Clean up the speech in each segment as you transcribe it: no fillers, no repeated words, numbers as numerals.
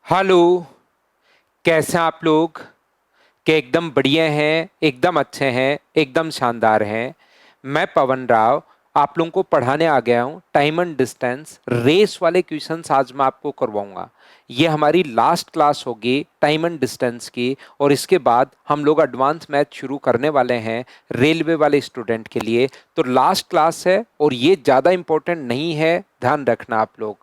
Hello. कैसे हैं आप लोग? क्या एकदम बढ़िया हैं, एकदम अच्छे हैं, एकदम शानदार हैं। मैं पवन राव आप लोगों को पढ़ाने आ गया हूँ। टाइम एंड डिस्टेंस रेस वाले क्वेश्चंस आज मैं आपको करवाऊंगा। ये हमारी लास्ट क्लास होगी टाइम एंड डिस्टेंस की, और इसके बाद हम लोग एडवांस मैथ शुरू करने वाले हैं रेलवे वाले स्टूडेंट के लिए। तो लास्ट क्लास है और ये ज़्यादा इंपॉर्टेंट नहीं है, ध्यान रखना आप लोग।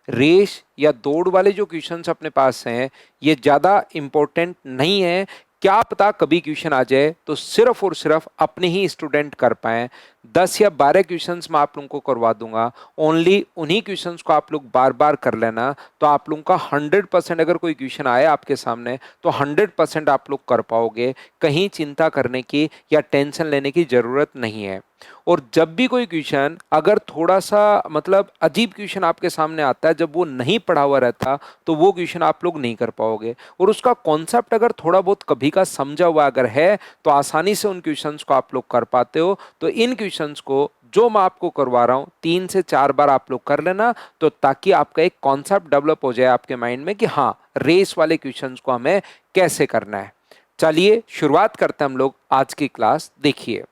रेस या दौड़ वाले जो क्वेश्चंस अपने पास हैं ये ज़्यादा इम्पोर्टेंट नहीं है। क्या पता कभी क्वेश्चन आ जाए तो सिर्फ और सिर्फ अपने ही स्टूडेंट कर पाए। 10 या 12 क्वेश्चंस मैं आप लोगों को करवा दूंगा। ओनली उन्हीं क्वेश्चंस को आप लोग बार बार कर लेना। तो आप लोगों का 100%, अगर कोई क्वेश्चन आया आपके सामने तो 100% आप लोग कर पाओगे। कहीं चिंता करने की या टेंशन लेने की जरूरत नहीं है। और जब भी कोई क्वेश्चन अगर थोड़ा सा मतलब अजीब क्वेश्चन आपके सामने आता है, जब वो नहीं पढ़ा हुआ रहता, तो वो क्वेश्चन आप लोग नहीं कर पाओगे। और उसका कॉन्सेप्ट अगर थोड़ा बहुत कभी का समझा हुआ अगर है तो आसानी से उन क्वेश्चंस को आप लोग कर पाते हो। तो इन क्वेश्चंस को जो मैं आपको करवा रहा हूं 3 से 4 बार आप लोग कर लेना, तो ताकि आपका एक कॉन्सेप्ट डेवलप हो जाए आपके माइंड में कि हाँ, रेस वाले क्वेश्चंस को हमें कैसे करना है। चलिए शुरुआत करते हैं हम लोग आज की क्लास। देखिए,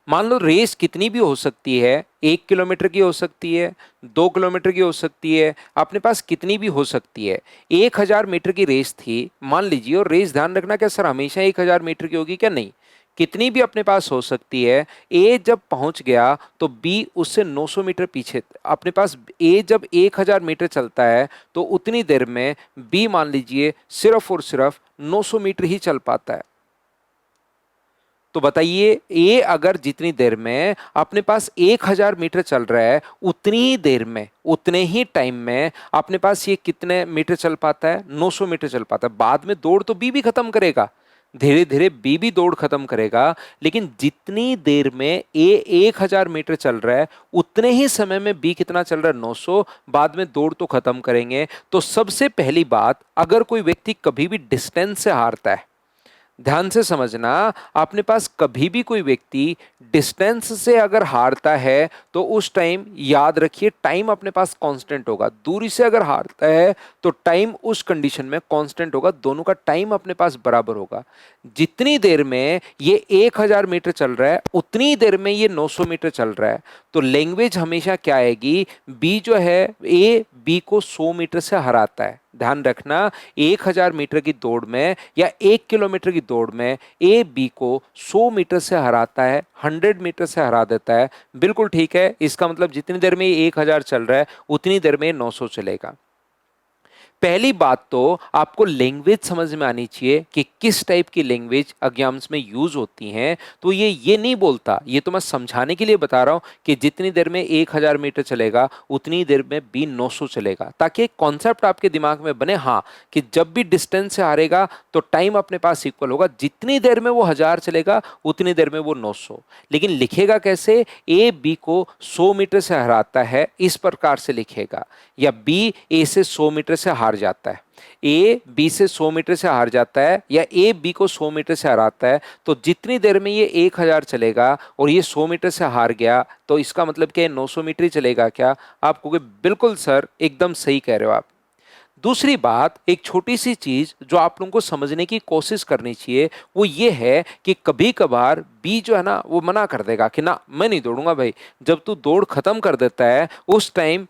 मान लो रेस कितनी भी हो सकती है, 1 किलोमीटर की हो सकती है, 2 किलोमीटर की हो सकती है, अपने पास कितनी भी हो सकती है। 1000 मीटर की रेस थी मान लीजिए, और रेस ध्यान रखना क्या सर हमेशा 1000 मीटर की होगी क्या? नहीं, कितनी भी अपने पास हो सकती है। ए जब पहुंच गया तो बी उससे 900 मीटर पीछे अपने पास। ए जब 1000 मीटर चलता है तो उतनी देर में बी मान लीजिए सिर्फ और सिर्फ 900 मीटर ही चल पाता है। तो बताइए, ये अगर जितनी देर में अपने पास 1000 मीटर चल रहा है, उतनी ही देर में उतने ही टाइम में अपने पास ये कितने मीटर चल पाता है? 900 मीटर चल पाता है। बाद में दौड़ तो बी भी खत्म करेगा, धीरे धीरे बी भी दौड़ खत्म करेगा, लेकिन जितनी देर में ए 1000 मीटर चल रहा है उतने ही समय में बी कितना चल रहा है? 900। बाद में दौड़ तो खत्म करेंगे। तो सबसे पहली बात, अगर कोई व्यक्ति कभी भी डिस्टेंस से हारता है, ध्यान से समझना, अपने पास कभी भी कोई व्यक्ति डिस्टेंस से अगर हारता है तो उस टाइम याद रखिए टाइम अपने पास कांस्टेंट होगा। दूरी से अगर हारता है तो टाइम उस कंडीशन में कांस्टेंट होगा, दोनों का टाइम अपने पास बराबर होगा। जितनी देर में ये 1000 मीटर चल रहा है उतनी देर में ये 900 मीटर चल रहा है। तो लैंग्वेज हमेशा क्या आएगी? बी जो है, ए बी को 100 मीटर से हराता है। ध्यान रखना, 1000 मीटर की दौड़ में या 1 किलोमीटर की दौड़ में ए बी को 100 मीटर से हराता है, 100 मीटर से हरा देता है। बिल्कुल ठीक है। इसका मतलब जितनी देर में ये 1000 चल रहा है उतनी देर में ये 900 चलेगा। पहली बात तो आपको लैंग्वेज समझ में आनी चाहिए कि किस टाइप की लैंग्वेज एग्जाम्स में यूज होती हैं। तो ये नहीं बोलता, ये तो मैं समझाने के लिए बता रहा हूं कि जितनी देर में 1000 मीटर चलेगा उतनी देर में बी 900 चलेगा, ताकि एक कॉन्सेप्ट आपके दिमाग में बने। हाँ, कि जब भी डिस्टेंस से हारेगा तो टाइम अपने पास इक्वल होगा, जितनी देर में वो 1000 चलेगा उतनी देर में वो 900। लेकिन लिखेगा कैसे? ए बी को 100 मीटर से हराता है, इस प्रकार से लिखेगा। या बी ए से 100 मीटर से हार जाता है, ए बी से 100 मीटर से हार जाता है, या ए बी को 100 मीटर से हराता है, तो जितनी देर में ये 1000 चलेगा और ये 100 मीटर से हार गया तो इसका मतलब क्या? 900 मीटर ही चलेगा क्या? आप कहोगे बिल्कुल सर, एकदम सही कह रहे हो आप। दूसरी बात, एक छोटी सी चीज जो आप लोगों को समझने की कोशिश करनी चाहिए, वो ये है कि कभी कभार बी जो है ना वो मना कर देगा कि ना मैं नहीं दौड़ूंगा भाई। जब तू दौड़ खत्म कर देता है उस टाइम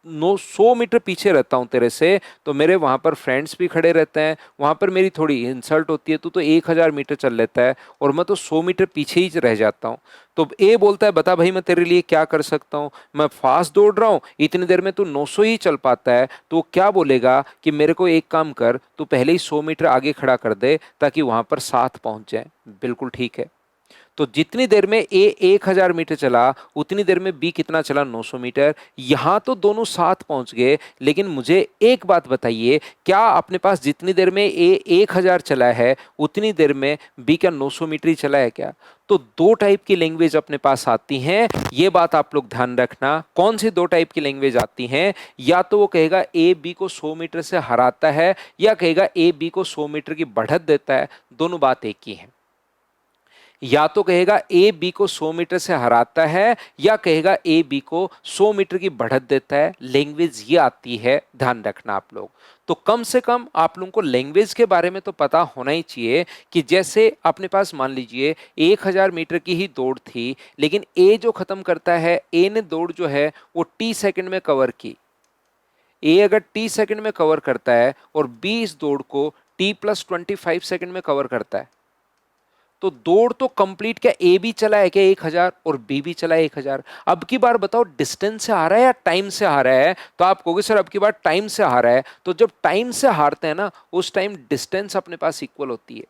100 मीटर पीछे रहता हूं तेरे से, तो मेरे वहां पर फ्रेंड्स भी खड़े रहते हैं, वहां पर मेरी थोड़ी इंसल्ट होती है। तू तो 1000 मीटर चल लेता है और मैं तो 100 मीटर पीछे ही रह जाता हूँ। तो ए बोलता है बता भाई मैं तेरे लिए क्या कर सकता हूँ, मैं फास्ट दौड़ रहा हूँ, इतनी देर में तू 900 ही चल पाता है। तो वो क्या बोलेगा कि मेरे को एक काम कर, तू पहले ही 100 मीटर आगे खड़ा कर दे ताकि वहां पर साथ पहुंच जाए। बिल्कुल ठीक है। तो जितनी देर में ए 1000 मीटर चला उतनी देर में बी कितना चला? 900 मीटर। यहां तो दोनों साथ पहुंच गए, लेकिन मुझे एक बात बताइए, क्या अपने पास जितनी देर में ए 1000 चला है उतनी देर में बी क्या 900 मीटर ही चला है क्या? तो दो टाइप की लैंग्वेज अपने पास आती हैं, ये बात आप लोग ध्यान रखना। कौन सी दो टाइप की लैंग्वेज आती हैं? या तो वो कहेगा ए बी को 100 मीटर से हराता है, या कहेगा ए बी को 100 मीटर की बढ़त देता है। दोनों बात एक ही है। या तो कहेगा ए बी को 100 मीटर से हराता है, या कहेगा ए बी को 100 मीटर की बढ़त देता है। लैंग्वेज ये आती है, ध्यान रखना आप लोग। तो कम से कम आप लोगों को लैंग्वेज के बारे में तो पता होना ही चाहिए कि जैसे अपने पास मान लीजिए 1000 मीटर की ही दौड़ थी, लेकिन ए जो खत्म करता है, ए ने दौड़ जो है वो टी सेकंड में कवर की। ए अगर टी सेकंड में कवर करता है और बी इस दौड़ को टी प्लस 25 सेकंड में कवर करता है, तो दौड़ तो कंप्लीट क्या ए भी चला है क्या 1000 और बी भी चला है 1000। अब की बार बताओ डिस्टेंस से आ रहा है या टाइम से आ रहा है? तो आप कहोगे सर अब की बार टाइम से आ रहा है। तो जब टाइम से हारते हैं ना, उस टाइम डिस्टेंस अपने पास इक्वल होती है।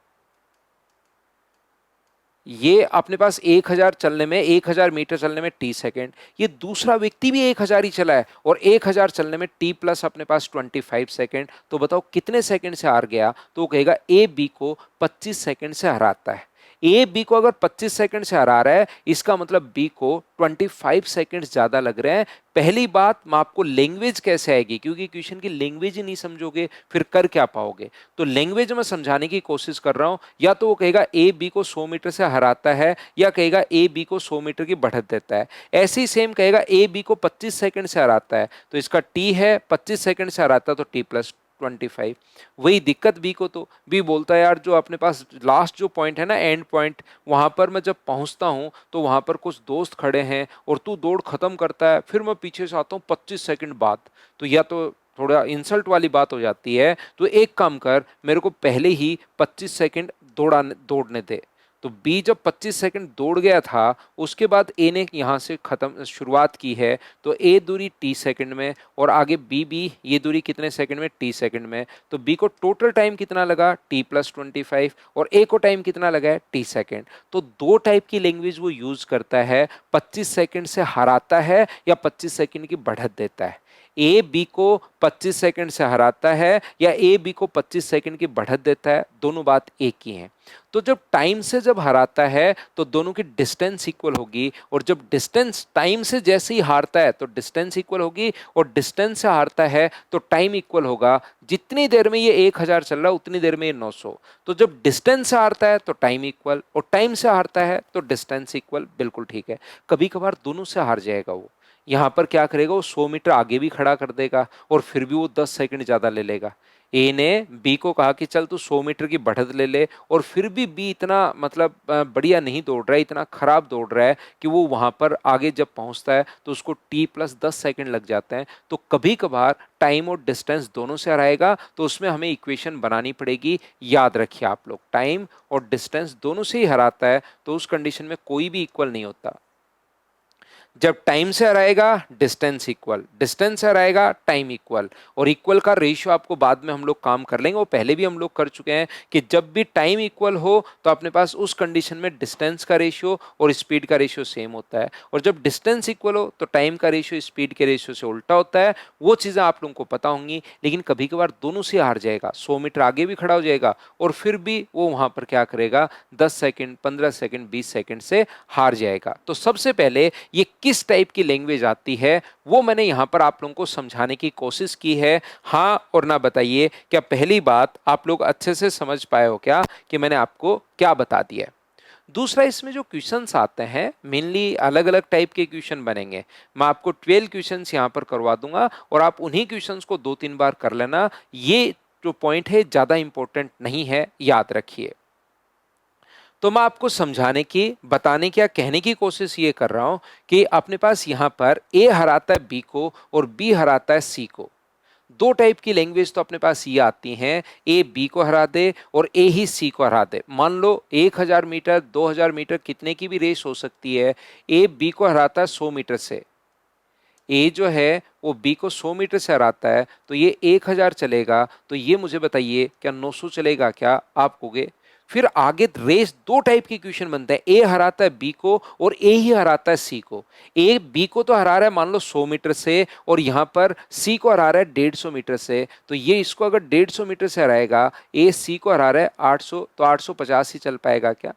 ये अपने पास 1000 चलने में, 1000 मीटर चलने में टी सेकेंड, ये दूसरा व्यक्ति भी 1000 ही चला है और 1000 चलने में टी प्लस अपने पास 25 सेकेंड। तो बताओ कितने सेकेंड से हार गया? तो वो कहेगा ए बी को 25 सेकेंड से हराता है। ए बी को अगर 25 सेकंड से हरा रहा है, इसका मतलब बी को 25 सेकंड ज्यादा लग रहे हैं। पहली बात, मैं आपको लैंग्वेज कैसे आएगी, क्योंकि क्वेश्चन की लैंग्वेज ही नहीं समझोगे फिर कर क्या पाओगे। तो लैंग्वेज में समझाने की कोशिश कर रहा हूं। या तो वो कहेगा ए बी को 100 मीटर से हराता है, या कहेगा ए बी को 100 मीटर की बढ़त देता है। ऐसे ही सेम कहेगा ए बी को 25 सेकंड से हराता है, तो इसका टी है 25 सेकंड से हराता है तो टी प्लस 25। वही दिक्कत बी को, तो बी बोलता है यार जो अपने पास लास्ट जो पॉइंट है ना, एंड पॉइंट, वहां पर मैं जब पहुंचता हूं तो वहां पर कुछ दोस्त खड़े हैं और तू दौड़ खत्म करता है, फिर मैं पीछे से आता हूं 25 सेकंड बाद। तो या तो थोड़ा इंसल्ट वाली बात हो जाती है, तो एक काम कर, मेरे को पहले ही 25 सेकंड दौड़ने दे। तो बी जब 25 सेकंड दौड़ गया था, उसके बाद ए ने यहां से खत्म शुरुआत की है, तो ए दूरी टी सेकंड में और आगे बी भी ये दूरी कितने सेकंड में? टी सेकंड में। तो बी को टोटल टाइम कितना लगा? टी प्लस 25, और ए को टाइम कितना लगा है? T second. तो दो टाइप की लैंग्वेज वो यूज करता है, 25 सेकंड से हराता है या 25 सेकंड की बढ़त देता है। ए बी को 25 सेकंड से हराता है या ए बी को 25 सेकंड की बढ़त देता है, दोनों बात एक ही है। तो जब टाइम से जब हराता है तो दोनों की डिस्टेंस इक्वल होगी, और जब डिस्टेंस टाइम से जैसे ही हारता है तो डिस्टेंस इक्वल होगी, और डिस्टेंस से हारता है तो टाइम इक्वल होगा। जितनी देर में ये 1000 चल रहा है उतनी देर में ये 900। तो जब डिस्टेंस से हारता है तो टाइम इक्वल, और टाइम से हारता है तो डिस्टेंस इक्वल। बिल्कुल ठीक है। कभी कभार दोनों से हार जाएगा वो, यहां पर क्या करेगा, वो 100 मीटर आगे भी खड़ा कर देगा और फिर भी वो 10 सेकंड ज्यादा ले लेगा। ए ने बी को कहा कि चल तू 100 मीटर की बढ़त ले ले, और फिर भी बी इतना मतलब बढ़िया नहीं दौड़ रहा है, इतना खराब दौड़ रहा है कि वो वहां पर आगे जब पहुंचता है तो उसको टी प्लस 10 सेकंड लग जाते हैं। तो कभी कभार टाइम और डिस्टेंस दोनों से हराएगा, तो उसमें हमें इक्वेशन बनानी पड़ेगी। याद रखिए आप लोग, टाइम और डिस्टेंस दोनों से ही हराता है, तो उस कंडीशन में कोई भी इक्वल नहीं होता। जब टाइम से हराएगा डिस्टेंस इक्वल, डिस्टेंस से हराएगा टाइम इक्वल, और इक्वल का रेशियो आपको बाद में हम लोग काम कर लेंगे, वो पहले भी हम लोग कर चुके हैं कि जब भी टाइम इक्वल हो तो अपने पास उस कंडीशन में डिस्टेंस का रेशियो और स्पीड का रेशियो सेम होता है, और जब डिस्टेंस इक्वल हो तो टाइम का रेशियो स्पीड के रेशियो से उल्टा होता है। वो चीज़ें आप लोगों को पता होंगी, लेकिन कभी कभार दोनों से हार जाएगा, 100 मीटर आगे भी खड़ा हो जाएगा और फिर भी वो वहां पर क्या करेगा, 10 सेकंड, 15 सेकंड, 20 सेकंड से हार जाएगा। तो सबसे पहले ये किस टाइप की लैंग्वेज आती है वो मैंने यहां पर आप लोगों को समझाने की कोशिश की है। हाँ और ना बताइए, क्या पहली बात आप लोग अच्छे से समझ पाए हो क्या कि मैंने आपको क्या बता दिया है? दूसरा, इसमें जो क्वेश्चंस आते हैं मेनली अलग अलग टाइप के क्वेश्चन बनेंगे। मैं आपको 12 क्वेश्चंस यहां पर करवा दूंगा और आप उन्हीं क्वेश्चंस को 2-3 बार कर लेना। ये जो पॉइंट है ज्यादा इंपॉर्टेंट नहीं है, याद रखिए। तो मैं आपको समझाने की, बताने की या कहने की कोशिश ये कर रहा हूं कि अपने पास यहां पर ए हराता है बी को और बी हराता है सी को। दो टाइप की लैंग्वेज तो अपने पास ये आती हैं, ए बी को हरा दे और ए ही सी को हरा दे। मान लो 1000 मीटर, 2000 मीटर, कितने की भी रेस हो सकती है। ए बी को हराता है 100 मीटर से, ए जो है वो बी को 100 मीटर से हराता है, तो ये 1000 चलेगा। तो ये मुझे बताइए क्या 900 चलेगा क्या? आप कहोगे। फिर आगे रेस दो टाइप के क्वेश्चन बनते हैं, ए हराता है बी को और ए ही हराता है सी को। ए बी को तो हरा रहा है मान लो 100 मीटर से, और यहां पर सी को हरा रहा है 150 मीटर से। तो ये इसको अगर 150 मीटर से हराएगा, ए सी को हरा रहा है 800, तो 850 ही चल पाएगा क्या?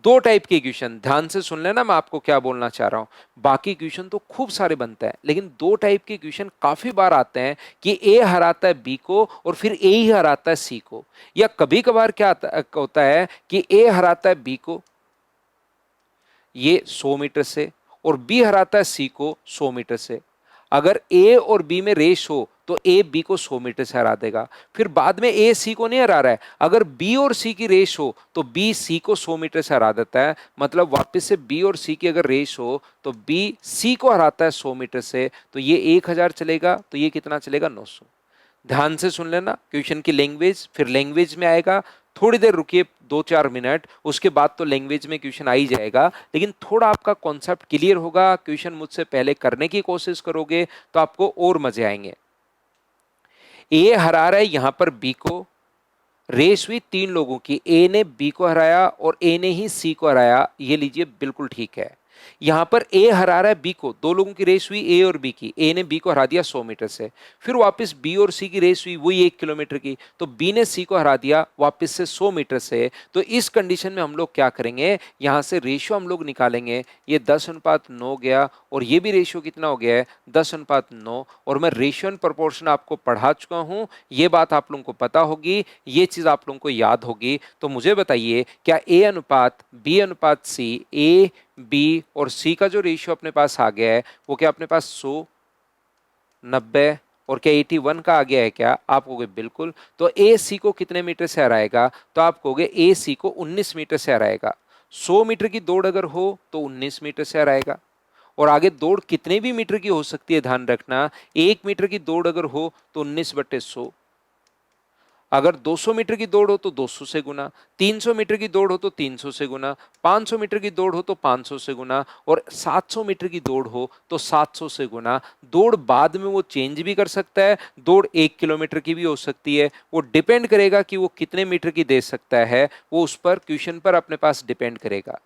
दो टाइप के क्वेश्चन ध्यान से सुन लेना, मैं आपको क्या बोलना चाह रहा हूं। बाकी क्वेश्चन तो खूब सारे बनते हैं, लेकिन दो टाइप के क्वेश्चन काफी बार आते हैं कि ए हराता है बी को और फिर ए ही हराता है सी को। या कभी कभार क्या होता है कि ए हराता है बी को ये 100 मीटर से, और बी हराता है सी को 100 मीटर से। अगर ए और बी में रेस हो तो ए बी को 100 मीटर से हरा देगा। फिर बाद में ए सी को नहीं हरा रहा है, अगर बी और सी की रेस हो तो बी सी को 100 मीटर से हरा देता है। मतलब वापस से बी और सी की अगर रेस हो तो बी सी को हराता है 100 मीटर से, तो ये 1000 चलेगा, तो ये कितना चलेगा 900। ध्यान से सुन लेना क्वेश्चन की लैंग्वेज, फिर लैंग्वेज में आएगा। थोड़ी देर रुकिए, 2-4 मिनट, उसके बाद तो लैंग्वेज में क्वेश्चन आ ही जाएगा। लेकिन थोड़ा आपका कॉन्सेप्ट क्लियर होगा, क्वेश्चन मुझसे पहले करने की कोशिश करोगे तो आपको और मजे आएंगे। ए हरा रहा है यहां पर बी को, रेस हुई 3 लोगों की, ए ने बी को हराया और ए ने ही सी को हराया, ये लीजिए बिल्कुल ठीक है। यहां पर ए हरा रहा है बी को, 2 लोगों की रेस हुई ए और बी की, ए ने बी को हरा दिया 100 मीटर से। फिर वापस बी और सी की रेस हुई वही 1 किलोमीटर की, तो बी ने सी को हरा दिया वापस से 100 मीटर से। तो इस कंडीशन में हम लोग क्या करेंगे, यहां से रेशियो हम लोग निकालेंगे। ये 10:9 गया, और ये भी रेशियो कितना हो गया है 10:9। और मैं रेशियो एंड प्रोपोर्शन आपको पढ़ा चुका हूं, ये बात आप लोगों को पता होगी, ये चीज आप लोगों को याद होगी। तो मुझे बताइए, क्या ए अनुपात बी अनुपात सी, ए बी और सी का जो रेशियो अपने पास आ गया है वो क्या अपने पास 100, 90 और क्या 81 का आ गया है क्या? आप कहोगे बिल्कुल। तो ए सी को कितने मीटर से हराएगा? तो आप कहोगे ए सी को 19 मीटर से हराएगा। 100 मीटर की दौड़ अगर हो तो 19 मीटर से हराएगा। और आगे दौड़ कितने भी मीटर की हो सकती है, ध्यान रखना, 1 मीटर की दौड़ अगर हो तो 19/100। अगर 200 मीटर की दौड़ हो तो 200 से गुना, 300 मीटर की दौड़ हो तो 300 से गुना, 500 मीटर की दौड़ हो तो 500 से गुना, और 700 मीटर की दौड़ हो तो 700 से गुना। दौड़ बाद में वो चेंज भी कर सकता है, दौड़ 1 किलोमीटर की भी हो सकती है, वो डिपेंड करेगा कि वो कितने मीटर की दे सकता है, वो उस पर क्वेश्चन पर अपने पास डिपेंड करेगा।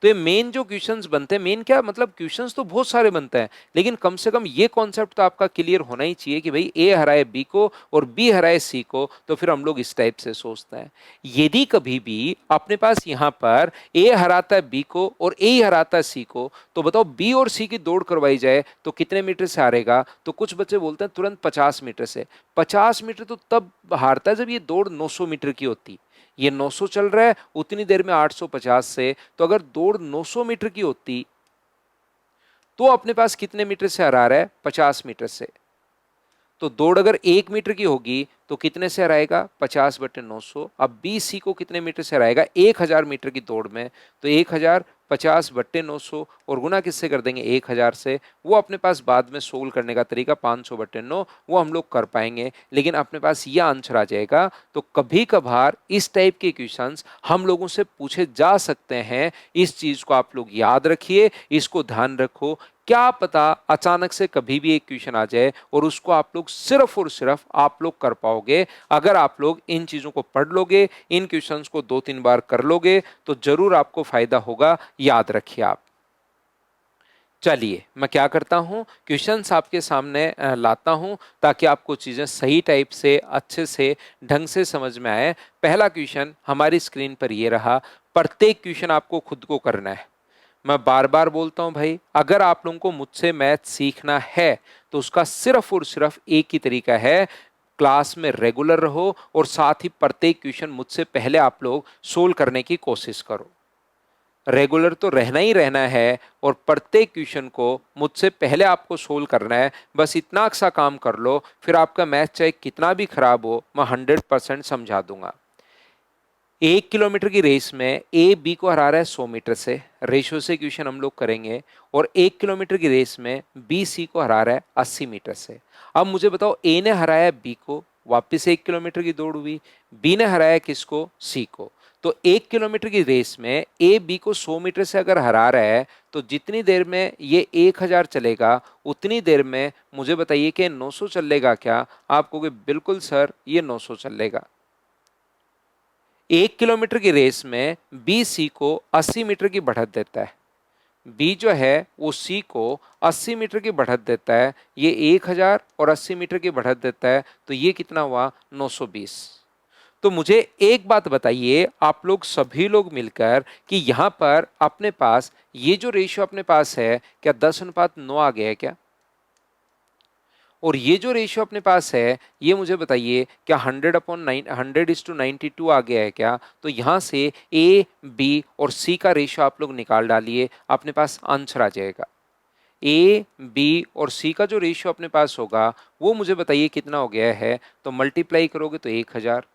तो ये मेन जो क्वेश्चंस बनते हैं, मेन क्या मतलब क्वेश्चंस तो बहुत सारे बनते हैं, लेकिन कम से कम ये कॉन्सेप्ट तो आपका क्लियर होना ही चाहिए कि भाई ए हराए बी को और बी हराए सी को, तो फिर हम लोग इस टाइप से सोचते हैं। यदि कभी भी अपने पास यहाँ पर ए हराता है बी को और ए ही हराता है सी को, तो बताओ बी और सी की दौड़ करवाई जाए तो कितने मीटर से हारेगा? तो कुछ बच्चे बोलते हैं तुरंत 50 मीटर से। 50 मीटर तो तब हारता है जब ये दौड़ 900 मीटर की होती। ये 900 चल रहा है, उतनी देर में 850 से, तो अगर दौड़ 900 मीटर की होती तो अपने पास कितने मीटर से हरा रहा है? 50 मीटर से। तो दौड़ अगर 1 मीटर की होगी तो कितने से हराएगा? 50/900। अब बी सी को कितने मीटर से हराएगा? 1000 मीटर की दौड़ में, तो 1000 50/900 और गुना किससे कर देंगे? 1000 से। वो अपने पास बाद में सोल्व करने का तरीका 500/9 वो हम लोग कर पाएंगे, लेकिन अपने पास ये आंसर आ जाएगा। तो कभी कभार इस टाइप के क्वेश्चंस हम लोगों से पूछे जा सकते हैं, इस चीज को आप लोग याद रखिए, इसको ध्यान रखो। क्या पता अचानक से कभी भी एक क्वेश्चन आ जाए और उसको आप लोग सिर्फ और सिर्फ आप लोग कर पाओगे अगर आप लोग इन चीजों को पढ़ लोगे, इन क्वेश्चंस को 2-3 बार कर लोगे, तो जरूर आपको फायदा होगा, याद रखिए आप। चलिए मैं क्या करता हूं, क्वेश्चंस आपके सामने लाता हूं ताकि आपको चीजें सही टाइप से अच्छे से ढंग से समझ में आए। पहला क्वेश्चन हमारी स्क्रीन पर ये रहा। प्रत्येक क्वेश्चन आपको खुद को करना है। मैं बार बार बोलता हूं भाई, अगर आप लोगों को मुझसे मैथ सीखना है तो उसका सिर्फ और सिर्फ एक ही तरीका है, क्लास में रेगुलर रहो और साथ ही प्रत्येक क्वेश्चन मुझसे पहले आप लोग सोल्व करने की कोशिश करो। रेगुलर तो रहना ही रहना है और प्रत्येक क्वेश्चन को मुझसे पहले आपको सोल्व करना है। बस इतना सा काम कर लो, फिर आपका मैथ चाहे कितना भी खराब हो मैं 100% समझा दूंगा। 1 किलोमीटर की रेस में ए बी को हरा रहा है 100 मीटर से, रेशियो से क्वेश्चन हम लोग करेंगे। और 1 किलोमीटर की रेस में बी सी को हरा रहा है 80 मीटर से। अब मुझे बताओ, ए ने हराया बी को, वापस 1 किलोमीटर की दौड़ हुई, बी ने हराया किसको? सी को। तो 1 किलोमीटर की रेस में ए बी को 100 मीटर से अगर हरा रहा है तो जितनी देर में ये 1000 चलेगा उतनी देर में मुझे बताइए कि 900 चलेगा क्या? आप कहोगे बिल्कुल सर, ये 900 चलेगा। 1 किलोमीटर की रेस में बी सी को 80 मीटर की बढ़त देता है। बी जो है वो सी को 80 मीटर की बढ़त देता है, ये 1000 और 80 मीटर की बढ़त देता है, तो ये कितना हुआ? 920। तो मुझे एक बात बताइए आप लोग सभी लोग मिलकर कि यहां पर अपने पास ये जो रेशियो अपने पास है क्या 10:9 आ गया है क्या? और ये जो रेशियो अपने पास है ये मुझे बताइए क्या 100/92 आ गया है क्या? तो यहाँ से ए बी और सी का रेशियो आप लोग निकाल डालिए, अपने पास आंसर आ जाएगा। ए बी और सी का जो रेशियो अपने पास होगा वो मुझे बताइए कितना हो गया है? तो मल्टीप्लाई करोगे तो 1000,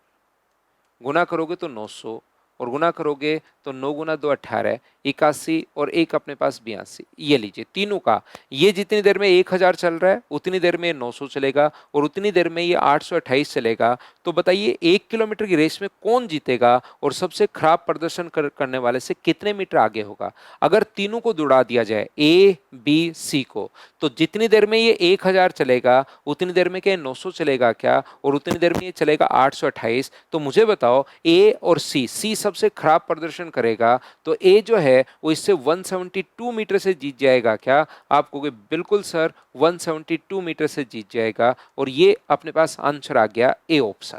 गुना करोगे तो 900, और गुना करोगे तो 9 गुना 2 18, 81 और एक अपने पास 82। ये लीजिए तीनों का, ये जितनी देर में 1000 चल रहा है उतनी देर में 900 चलेगा और उतनी देर में ये 828 चलेगा। तो बताइए 1 किलोमीटर की रेस में कौन जीतेगा और सबसे खराब प्रदर्शन करने वाले से कितने मीटर आगे होगा? अगर तीनों को दौड़ा दिया जाए ए बी सी को, तो जितनी देर में ये 1000 चलेगा उतनी देर में क्या 900 चलेगा क्या? और उतनी देर में ये चलेगा 828। तो मुझे बताओ ए और सी सबसे खराब प्रदर्शन करेगा तो ए जो है वो इससे 172 मीटर से जीत जाएगा क्या? आप कहोगे बिल्कुल सर 172 मीटर से जीत जाएगा, और ये अपने पास आंसर आ गया ए ऑप्शन।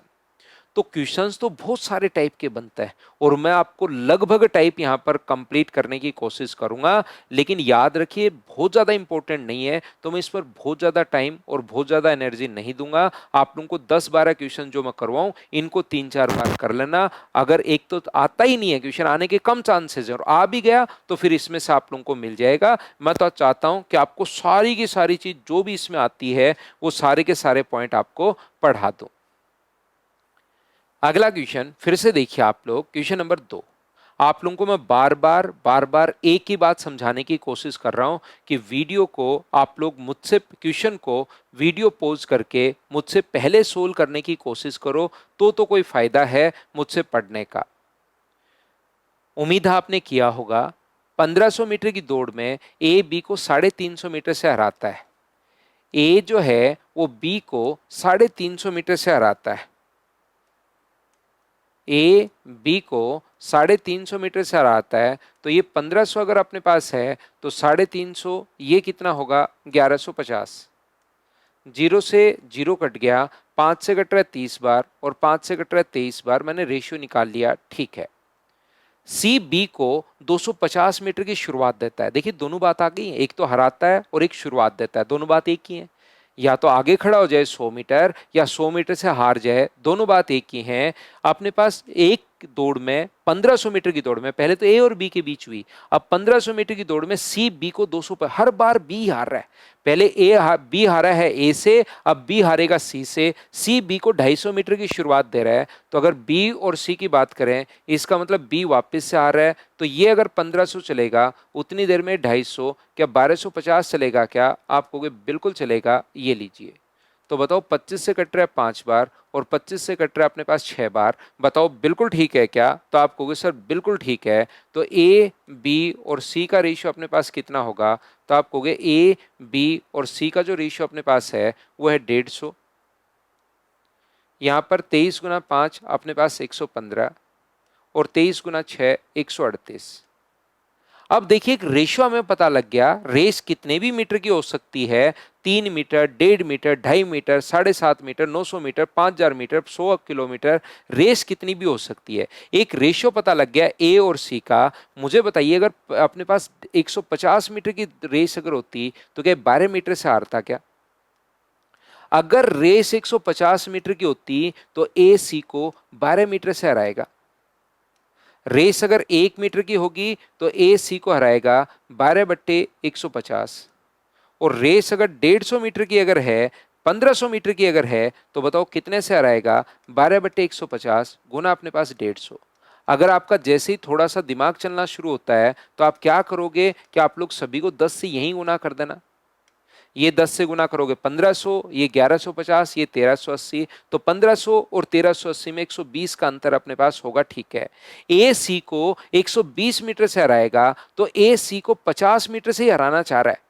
तो क्वेश्चंस तो बहुत सारे टाइप के बनते हैं और मैं आपको लगभग टाइप यहाँ पर कंप्लीट करने की कोशिश करूंगा, लेकिन याद रखिए बहुत ज़्यादा इंपॉर्टेंट नहीं है तो मैं इस पर बहुत ज़्यादा टाइम और बहुत ज़्यादा एनर्जी नहीं दूंगा। आप लोगों को 10-12 क्वेश्चन जो मैं करवाऊँ इनको 3-4 बार कर लेना। अगर एक तो आता ही नहीं है, क्वेश्चन आने के कम चांसेस है, और आ भी गया तो फिर इसमें से आप लोगों को मिल जाएगा। मैं तो चाहता हूँ कि आपको सारी की सारी चीज़ जो भी इसमें आती है वो सारे के सारे पॉइंट आपको पढ़ा दूँ। अगला क्वेश्चन फिर से देखिए आप लोग, क्वेश्चन नंबर 2। आप लोगों को मैं बार बार एक ही बात समझाने की कोशिश कर रहा हूं कि वीडियो को आप लोग मुझसे क्वेश्चन को वीडियो पॉज करके मुझसे पहले सोल्व करने की कोशिश करो तो कोई फायदा है मुझसे पढ़ने का। उम्मीद है आपने किया होगा। 1500 मीटर की दौड़ में ए बी को 350 मीटर से हराता है। ए जो है वो बी को 350 मीटर से हराता है। ए बी को 350 मीटर से हराता है, तो ये 1500 अगर अपने पास है तो 350 ये कितना होगा 1150। जीरो से जीरो कट गया, 5 से कट रहा है 30 बार और 5 से कट रहा है 23 बार, मैंने रेशियो निकाल लिया, ठीक है। सी बी को 250 मीटर की शुरुआत देता है। देखिए दोनों बात आ गई है, एक तो हराता है और एक शुरुआत देता है, दोनों बात एक ही है। या तो आगे खड़ा हो जाए 100 मीटर या 100 मीटर से हार जाए, दोनों बात एक ही है। अपने पास एक दौड़ में 1500 मीटर की दौड़ में पहले तो ए और बी के बीच हुई, अब 1500 मीटर की दौड़ में सी बी को 200 पर, हर बार बी हार रहा है। पहले बी हारा है ए से, अब बी हारेगा सी से। सी बी को 250 मीटर की शुरुआत दे रहा है, तो अगर बी और सी की बात करें इसका मतलब बी वापस से आ रहा है, तो ये अगर 1500 चलेगा उतनी देर में 250 क्या 1250 चलेगा क्या? आप कहोगे बिल्कुल चलेगा। ये लीजिए, तो बताओ 25 से कट रहा है 5 बार और 25 से कट रहा है अपने पास 6 बार, बताओ बिल्कुल ठीक है क्या? तो आप कहोगे सर बिल्कुल ठीक है। तो ए बी और सी का रेशियो अपने पास कितना होगा? तो आप कहोगे ए बी और सी का जो रेशियो अपने पास है वो है 150। यहाँ पर 23 गुना 5 अपने पास 115 और 23 गुना 6 138। अब देखिए एक रेशियो हमें पता लग गया, रेस कितने भी मीटर की हो सकती है, 3 metre, 1.5 metre, 2.5 metre, 7.5 metre, 900 metre, 5000 metre, 100 kilometre, race कितनी भी हो सकती है। एक रेशियो पता लग गया ए और सी का। मुझे बताइए अगर अपने पास 150 मीटर की रेस अगर होती तो क्या 12 मीटर से हारता क्या? अगर रेस 150 मीटर की होती तो ए सी को 12 मीटर से हराएगा। रेस अगर 1 मीटर की होगी तो ए सी को हराएगा 12/150, और रेस अगर 150 मीटर की अगर है, 1500 मीटर की अगर है, तो बताओ कितने से हराएगा? 12/150 गुना अपने पास 150। अगर आपका जैसे ही थोड़ा सा दिमाग चलना शुरू होता है तो आप क्या करोगे कि आप लोग सभी को 10 से यही गुना कर देना। ये 10 से गुना करोगे 1500, ये 1150, ये 1380, तो 1500 और 1380 में 120 का अंतर अपने पास होगा, ठीक है। ए सी को 120 मीटर से हराएगा, तो ए सी को 50 मीटर से ही हराना चाह रहा है,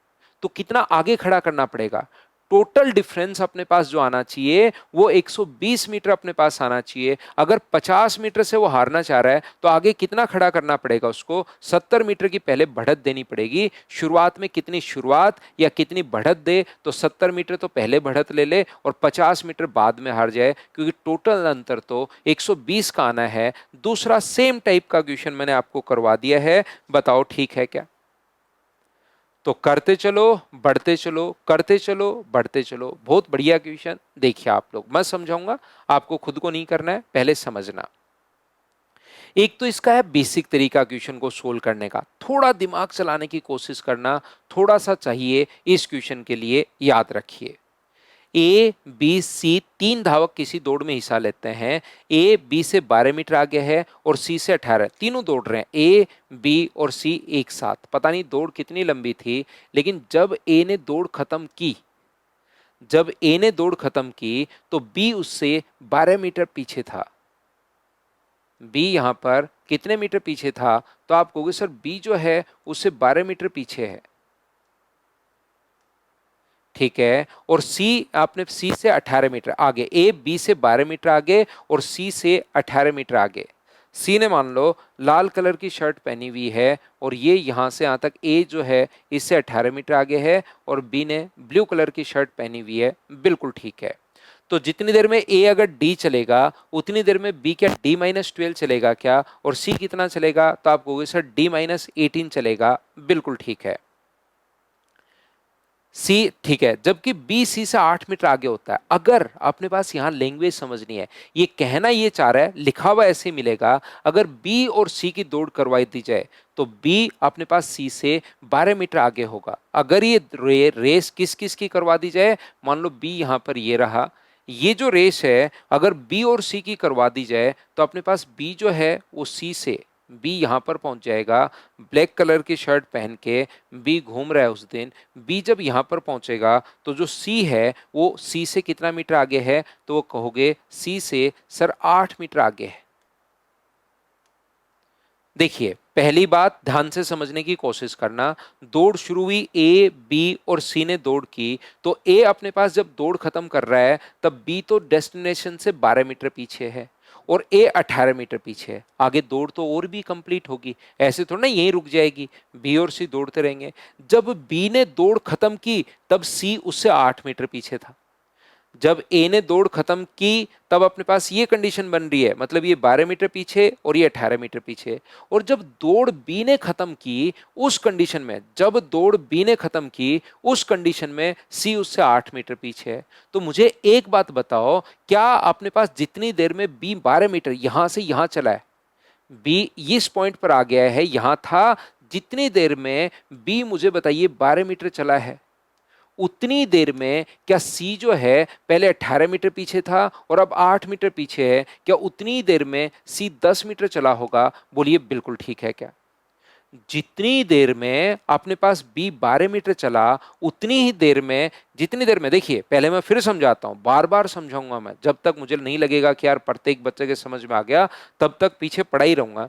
तो कितना आगे खड़ा करना पड़ेगा? टोटल डिफरेंस अपने पास जो आना चाहिए वो 120 मीटर अपने पास आना चाहिए। अगर 50 मीटर से वो हारना चाह रहा है तो आगे कितना खड़ा करना पड़ेगा उसको? 70 मीटर की पहले बढ़त देनी पड़ेगी। शुरुआत में कितनी शुरुआत या कितनी बढ़त दे, तो 70 मीटर तो पहले बढ़त ले ले और 50 मीटर बाद में हार जाए, क्योंकि टोटल अंतर तो 120 का आना है। दूसरा सेम टाइप का क्वेश्चन मैंने आपको करवा दिया है, बताओ ठीक है क्या? तो करते चलो, बढ़ते चलो, करते चलो, बढ़ते चलो। बहुत बढ़िया क्वेश्चन। देखिए आप लोग, मैं समझाऊंगा, आपको खुद को नहीं करना है, पहले समझना। एक तो इसका है बेसिक तरीका क्वेश्चन को सोल्व करने का, थोड़ा दिमाग चलाने की कोशिश करना थोड़ा सा चाहिए इस क्वेश्चन के लिए। याद रखिए, ए बी सी तीन धावक किसी दौड़ में हिस्सा लेते हैं। ए बी से 12 मीटर आगे है और सी से 18। तीनों दौड़ रहे हैं, ए बी और सी एक साथ। पता नहीं दौड़ कितनी लंबी थी, लेकिन जब ए ने दौड़ खत्म की, जब ए ने दौड़ खत्म की तो बी उससे 12 मीटर पीछे था। बी यहां पर कितने मीटर पीछे था? तो आप कहोगे सर बी जो है उससे 12 मीटर पीछे है, ठीक है। और सी, आपने सी से 18 मीटर आगे, ए बी से 12 मीटर आगे और सी से 18 मीटर आगे। सी ने मान लो लाल कलर की शर्ट पहनी हुई है और ये यहां से यहां तक ए जो है इससे 18 मीटर आगे है, और बी ने ब्लू कलर की शर्ट पहनी हुई है, बिल्कुल ठीक है। तो जितनी देर में ए अगर डी चलेगा उतनी देर में बी क्या D-12 चलेगा क्या? और सी कितना चलेगा? तो आप कहोगे सर D-18 चलेगा, बिल्कुल ठीक है। सी ठीक है, जबकि बी सी से 8 मीटर आगे होता है। अगर अपने पास यहां लैंग्वेज समझनी है, ये कहना ये चाह रहा है, लिखा हुआ ऐसे मिलेगा, अगर बी और सी की दौड़ करवाई दी जाए तो बी अपने पास सी से 12 मीटर आगे होगा। अगर ये रेस किस किस की करवा दी जाए, मान लो बी यहां पर ये रहा, ये जो रेस है अगर बी और सी की करवा दी जाए तो अपने पास बी जो है वो सी से, बी यहां पर पहुंच जाएगा, ब्लैक कलर की शर्ट पहन के बी घूम रहा है उस दिन। बी जब यहां पर पहुंचेगा तो जो सी है वो सी से कितना मीटर आगे है? तो वो कहोगे सी से सर 8 मीटर आगे है। देखिए पहली बात ध्यान से समझने की कोशिश करना, दौड़ शुरू हुई, ए बी और सी ने दौड़ की, तो ए अपने पास जब दौड़ खत्म कर रहा है तब बी तो डेस्टिनेशन से 12 मीटर पीछे है और ए 18 मीटर पीछे है। आगे दौड़ तो और भी कंप्लीट होगी, ऐसे थोड़ा ना यहीं रुक जाएगी, बी और सी दौड़ते रहेंगे। जब बी ने दौड़ खत्म की तब सी उससे 8 मीटर पीछे था। जब ए ने दौड़ खत्म की तब अपने पास ये कंडीशन बन रही है, मतलब ये 12 मीटर पीछे और ये 18 मीटर पीछे। और जब दौड़ बी ने खत्म की उस कंडीशन में, जब दौड़ बी ने खत्म की उस कंडीशन में सी उससे 8 मीटर पीछे है। तो मुझे एक बात बताओ, क्या अपने पास जितनी देर में बी 12 मीटर यहां से यहां चला है, बी इस पॉइंट पर आ गया है, यहां था, जितनी देर में बी मुझे बताइए 12 मीटर चला है, उतनी देर में क्या सी जो है पहले 18 मीटर पीछे था और अब 8 मीटर पीछे है, क्या उतनी देर में सी 10 मीटर चला होगा? बोलिए बिल्कुल ठीक है क्या? जितनी देर में अपने पास बी 12 मीटर चला उतनी ही देर में, जितनी देर में, देखिए पहले मैं फिर समझाता हूं, बार बार समझाऊंगा मैं, जब तक मुझे नहीं लगेगा कि यार प्रत्येक बच्चे के समझ में आ गया तब तक पीछे पड़ा ही रहूंगा।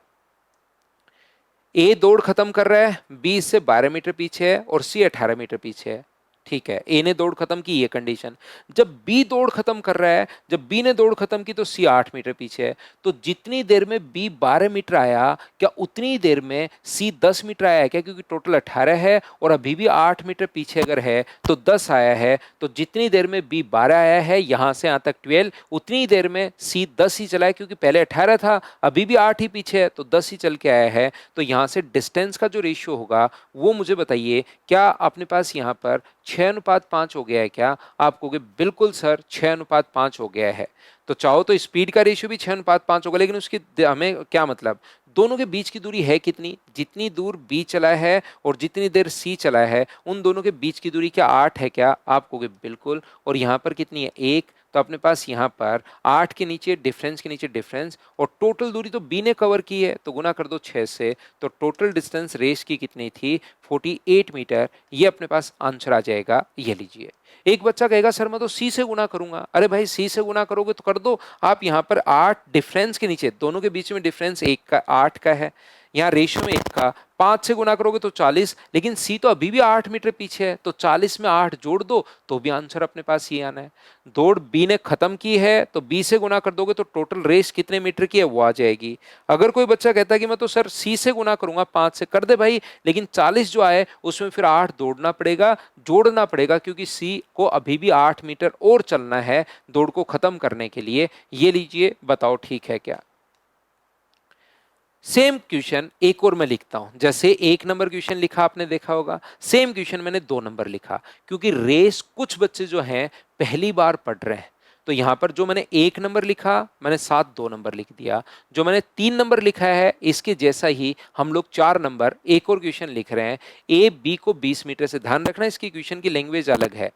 ए दौड़ खत्म कर रहा है, बी इससे 12 मीटर पीछे है और सी 18 मीटर पीछे है, ठीक है। ए ने दौड़ खत्म की, ये कंडीशन। जब बी दौड़ खत्म कर रहा है, जब बी ने दौड़ खत्म की तो सी 8 मीटर पीछे है। तो जितनी देर में बी 12 मीटर आया, क्या उतनी देर में सी 10 मीटर आया है क्या? क्योंकि टोटल 18 है और अभी भी 8 मीटर पीछे अगर है तो 10 आया है। तो जितनी देर में बी 12 आया है यहां से यहां तक 12, उतनी देर में सी 10 ही चला है, क्योंकि पहले 18 था, अभी भी 8 ही पीछे है, तो 10 ही चल के आया है। तो यहां से डिस्टेंस का जो रेशियो होगा वो मुझे बताइए, क्या अपने पास यहां पर 6:5 हो गया है क्या? आप कहोगे बिल्कुल सर 6:5 हो गया है। तो चाहो तो स्पीड का रेशियो भी 6:5 होगा, लेकिन उसकी हमें क्या मतलब, दोनों के बीच की दूरी है कितनी? जितनी दूर बी चला है और जितनी देर सी चला है उन दोनों के बीच की दूरी क्या 8 है क्या? आप कहोगे बिल्कुल। और यहाँ पर कितनी है? 1। तो अपने पास यहाँ पर 8 के नीचे डिफरेंस, के नीचे डिफरेंस, और टोटल दूरी तो बी ने कवर की है तो गुना कर दो 6 से। तो टोटल डिस्टेंस रेस की कितनी थी? 48 मीटर। ये अपने पास आंसर आ जाएगा, ये लीजिए। एक बच्चा कहेगा सर मैं तो सी से गुना करूंगा। अरे भाई सी से गुना करोगे तो कर दो, आप यहाँ पर 8 डिफरेंस के नीचे, दोनों के बीच में डिफरेंस 1 का 8 का है, यहाँ रेशियो में 1 का, 5 से गुना करोगे तो 40, लेकिन सी तो अभी भी 8 मीटर पीछे है, तो 40 में 8 जोड़ दो तो भी आंसर अपने पास ये आना है। दौड़ बी ने खत्म की है तो बी से गुना कर दोगे तो टोटल रेस कितने मीटर की है वो आ जाएगी। अगर कोई बच्चा कहता है कि मैं तो सर सी से गुना करूंगा 5 से, कर दे भाई, लेकिन 40 जो आए उसमें फिर 8 दौड़ना पड़ेगा, जोड़ना पड़ेगा, क्योंकि सी को अभी भी 8 मीटर और चलना है दौड़ को खत्म करने के लिए। ये लीजिए, बताओ ठीक है क्या? सेम क्वेश्चन एक और मैं लिखता हूं, जैसे 1 नंबर क्वेश्चन लिखा आपने देखा होगा, सेम क्वेश्चन मैंने 2 नंबर लिखा, क्योंकि रेस कुछ बच्चे जो हैं पहली बार पढ़ रहे हैं। तो यहां पर जो मैंने 1 नंबर लिखा मैंने साथ 2 नंबर लिख दिया। जो मैंने 3 नंबर लिखा है इसके जैसा ही हम लोग 4 नंबर एक और क्वेश्चन लिख रहे हैं। ए बी को 20 मीटर से, ध्यान रखना इसकी क्वेश्चन की लैंग्वेज अलग है।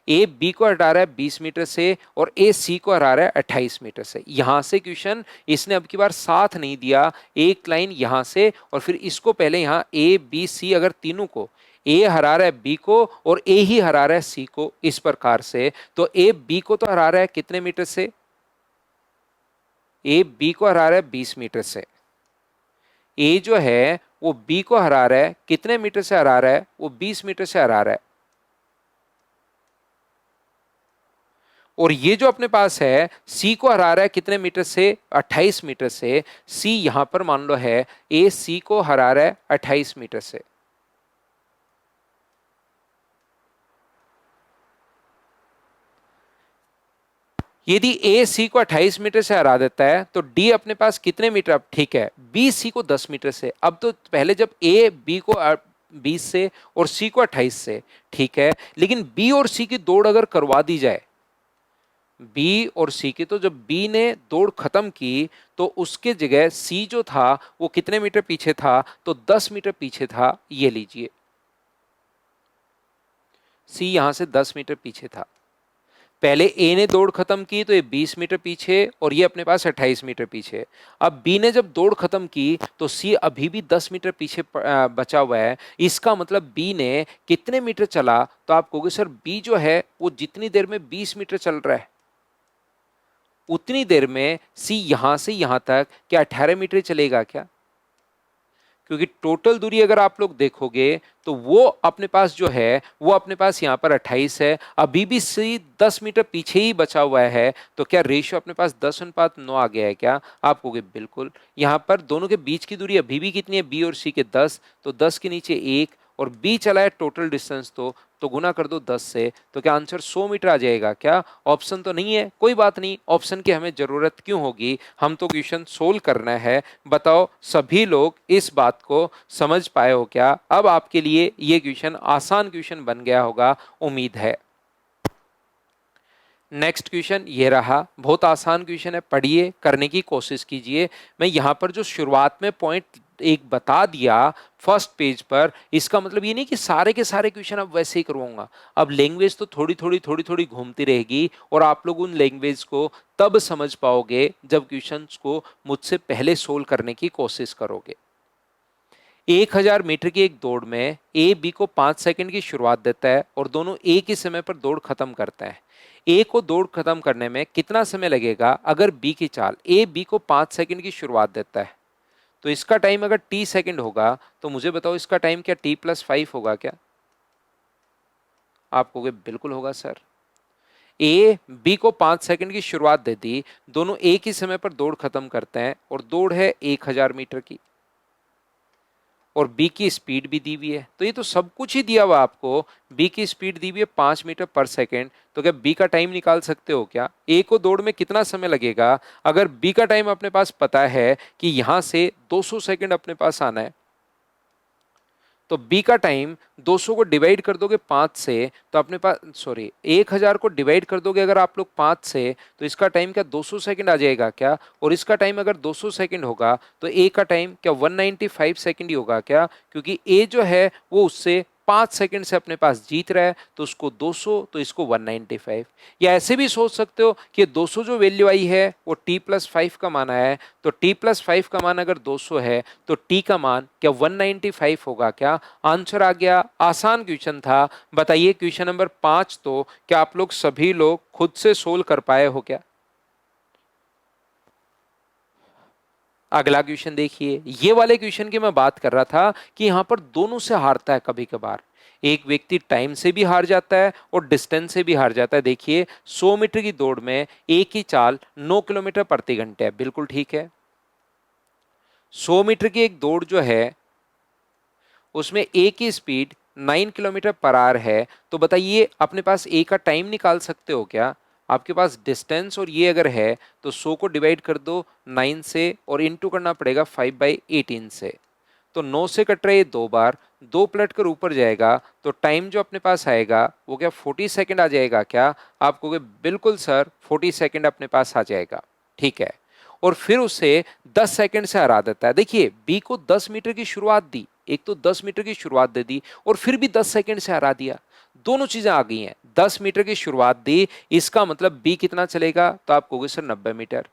ए बी को हटा रहा है 20 मीटर से और ए सी को हटा रहा है 28 मीटर से। यहां से क्वेश्चन इसने अब की बार साथ नहीं दिया, एक लाइन यहां से और फिर इसको पहले यहां ए बी सी, अगर तीनों को ए हरा रहा है बी को और ए ही हरा रहा है सी को, इस प्रकार से तो ए बी को तो हरा रहा है कितने मीटर से, ए बी को हरा रहा है 20 मीटर से। ए जो है वो बी को हरा रहा है कितने मीटर से हरा रहा है, वो 20 मीटर से हरा रहा है। और ये जो अपने पास है सी को हरा रहा है कितने मीटर से, 28 मीटर से। सी यहां पर मान लो है ए सी को हरा रहा है 28 मीटर से। यदि ए सी को 28 मीटर से हरा देता है तो डी अपने पास कितने मीटर, अब ठीक है बी सी को 10 मीटर से। अब तो पहले जब ए बी को 20 से और सी को 28 से, ठीक है, लेकिन बी और सी की दौड़ अगर करवा दी जाए, बी और सी की, तो जब बी ने दौड़ खत्म की तो उसके जगह सी जो था वो कितने मीटर पीछे था, तो 10 मीटर पीछे था। ये लीजिए सी यहां से 10 मीटर पीछे था। पहले ए ने दौड़ खत्म की तो ये 20 मीटर पीछे और ये अपने पास 28 मीटर पीछे। अब बी ने जब दौड़ खत्म की तो सी अभी भी 10 मीटर पीछे बचा हुआ है। इसका मतलब बी ने कितने मीटर चला, तो आप कहोगे सर बी जो है वो जितनी देर में 20 मीटर चल रहा है उतनी देर में सी यहां से यहां तक क्या 18 मीटर चलेगा क्या? क्योंकि टोटल दूरी अगर आप लोग देखोगे तो वो अपने पास जो है वो अपने पास यहाँ पर 28 है, अभी भी सी 10 मीटर पीछे ही बचा हुआ है। तो क्या रेशियो अपने पास 10:9 आ गया है क्या? आप कहोगे बिल्कुल। यहाँ पर दोनों के बीच की दूरी अभी भी कितनी है, बी और सी के 10, तो 10 के नीचे 1 और बी चला है टोटल डिस्टेंस तो गुना कर दो 10 से, तो क्या आंसर 100 मीटर आ जाएगा क्या? ऑप्शन तो नहीं है, कोई बात नहीं, ऑप्शन की हमें जरूरत क्यों होगी, हम तो क्वेश्चन सोल्व करना है। बताओ सभी लोग इस बात को समझ पाए हो क्या? अब आपके लिए ये क्वेश्चन आसान क्वेश्चन बन गया होगा, उम्मीद है। नेक्स्ट क्वेश्चन ये रहा, बहुत आसान क्वेश्चन है, पढ़िए, करने की कोशिश कीजिए। मैं यहाँ पर जो शुरुआत में पॉइंट एक बता दिया फर्स्ट पेज पर, इसका मतलब ये नहीं कि सारे के सारे क्वेश्चन अब वैसे ही करवाऊंगा। अब लैंग्वेज तो थोड़ी थोड़ी घूमती रहेगी और आप लोग उन लैंग्वेज को तब समझ पाओगे जब क्वेश्चंस को मुझसे पहले सोल्व करने की कोशिश करोगे। 1000 मीटर की एक दौड़ में ए बी को 5 सेकंड की शुरुआत देता है और दोनों एक ही समय पर दौड़ खत्म करते हैं। ए को दौड़ खत्म करने में कितना समय लगेगा अगर बी की चाल, ए बी को 5 सेकंड की शुरुआत देता है तो इसका टाइम अगर टी सेकंड होगा तो मुझे बताओ इसका टाइम क्या t+5 होगा क्या? आप कहोगे बिल्कुल होगा सर। ए बी को 5 सेकंड की शुरुआत दे दी, दोनों एक ही समय पर दौड़ खत्म करते हैं और दौड़ है 1000 मीटर की और बी की स्पीड भी दी हुई है, तो ये तो सब कुछ ही दिया हुआ आपको। बी की स्पीड दी हुई है 5 मीटर पर सेकेंड, तो क्या बी का टाइम निकाल सकते हो क्या? ए को दौड़ में कितना समय लगेगा? अगर बी का टाइम अपने पास पता है कि यहां से 200 सेकेंड अपने पास आना है, तो बी का टाइम 200 को डिवाइड कर दोगे 5 से तो अपने पास, सॉरी 1000 को डिवाइड कर दोगे अगर आप लोग 5 से, तो इसका टाइम क्या 200 सेकंड आ जाएगा क्या? और इसका टाइम अगर 200 सेकंड होगा तो ए का टाइम क्या 195 सेकंड ही होगा क्या? क्योंकि ए जो है वो उससे 5 सेकंड से अपने पास जीत रहा है, तो उसको 200 तो इसको 195। या ऐसे भी सोच सकते हो कि 200 जो वैल्यू आई है वो t+5 का मान आया है, तो t+5 का मान अगर 200 है तो t का मान क्या 195 होगा क्या? आंसर आ गया। आसान क्वेश्चन था। बताइए क्वेश्चन नंबर 5 तो क्या आप लोग सभी लोग खुद से सोल्व कर पाए हो क्या? अगला क्वेश्चन देखिए, ये वाले क्वेश्चन की मैं बात कर रहा था कि यहां पर दोनों से हारता है कभी कभार। एक व्यक्ति टाइम से भी हार जाता है और डिस्टेंस से भी हार जाता है। देखिए 100 मीटर की दौड़ में एक ही चाल 9 किलोमीटर प्रति घंटे है, बिल्कुल ठीक है। 100 मीटर की एक दौड़ जो है उसमें ए की स्पीड 9 किलोमीटर पर आवर है, तो बताइए अपने पास ए का टाइम निकाल सकते हो क्या? आपके पास डिस्टेंस और ये अगर है तो 100 को डिवाइड कर दो 9 से और इनटू करना पड़ेगा 5/18 से। तो 9 से कट रहा है 2 बार, 2 पलट कर ऊपर जाएगा तो टाइम जो अपने पास आएगा वो क्या 40 सेकंड आ जाएगा क्या? आप कहोगे बिल्कुल सर 40 सेकंड अपने पास आ जाएगा। ठीक है, और फिर उसे 10 सेकंड से हरा देता है। देखिए बी को 10 मीटर की शुरुआत दी, एक तो 10 मीटर की शुरुआत दे दी और फिर भी 10 सेकंड से हरा दिया। दोनों चीजें आ गई हैं। 10 मीटर की शुरुआत दी, इसका मतलब बी कितना चलेगा? तो आप कहोगे सर 90 मीटर।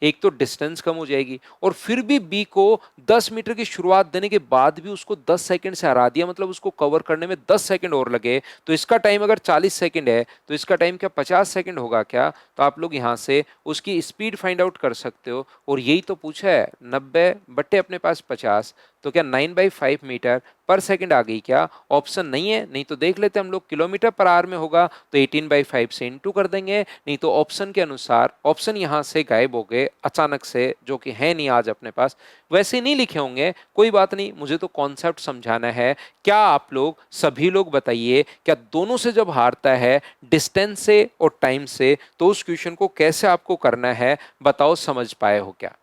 एक तो डिस्टेंस कम हो जाएगी और फिर भी बी को 10 मीटर की शुरुआत देने के बाद भी उसको 10 सेकंड से हरा दिया, मतलब उसको कवर करने में 10 सेकंड और लगे। तो इसका टाइम अगर 40 सेकंड है तो इसका टाइम क्या 50 सेकंड होगा क्या? तो आप लोग यहां से उसकी स्पीड फाइंड आउट कर सकते हो। और यही तो पूछा है, 90 बट्टे अपने पास 50, तो क्या 9/5 मीटर पर सेकंड आ गई क्या? ऑप्शन नहीं है, नहीं तो देख लेते हम लोग किलोमीटर पर आवर में होगा तो 18/5 से इंटू कर देंगे, नहीं तो ऑप्शन के अनुसार ऑप्शन यहां से गायब हो गए अचानक से, जो कि है नहीं आज अपने पास। वैसे नहीं लिखे होंगे, कोई बात नहीं, मुझे तो कॉन्सेप्ट समझाना है। क्या आप लोग सभी लोग बताइए, क्या दोनों से जब हारता है डिस्टेंस से और टाइम से तो उस क्वेश्चन को कैसे आपको करना है? बताओ, समझ पाए हो क्या?